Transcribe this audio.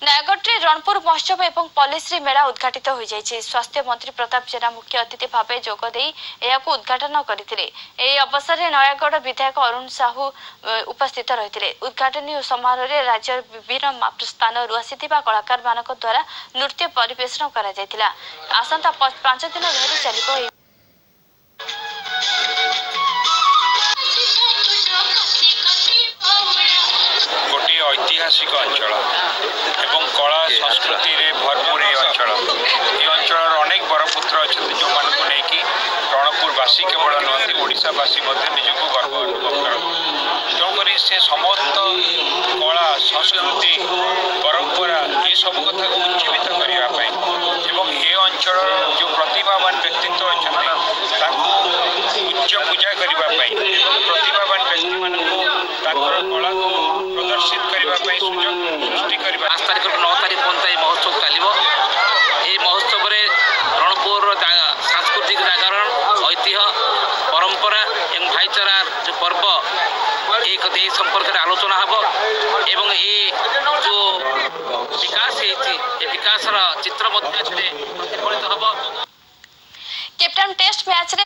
नयागढ़ रणपुर महोत्सव एवं पॉलिश्री मेला उद्घाटित हो जाइए। स्वास्थ्य मंत्री प्रताप जेना मुख्य अतिथि भाव जोगदे उद्घाटन करते। अवसर में नयागढ़ विधायक अरुण साहू उपस्थित रही। उद्घाटन समारोह में राज्य विभिन्न स्थान आसीथिबा कलाकार मानक द्वारा नृत्य परिवेषण करा जायतिला। आसंता 5 दिन धरि चलिबो। गोटे ऐतिहासिक अंचल एवं कला संस्कृति रे भरपूर अंचल ये अंचल अनेक बरपुत्र अच्छा जो मान को लेकिन रणपुरवासी केवल नुहति ओडावासी निजक गर्व अनुभव कर तेणुक से समस्त कला संस्कृति परंपरा ये सब कथा को उज्जीवित करने ये अंचल जो प्रतिभावान व्यक्तित्व अच्छा उच्च पूजा करने प्रतिभावान व्यक्ति मान कला को प्रदर्शित करने सुजोग सृष्टि कर 5 तारिख 9 तारिख पर्यटन महोत्सव चलो। ये महोत्सव रणपुर सांस्कृतिक जागरण ऐतिह्य परंपरा एवं भाईचारा जो पर्व एक संपर्क में आलोचना हम एवं ये जो विकास विकास चित्र प्रतिफलित हम। कैप्टन टेस्ट मैच रे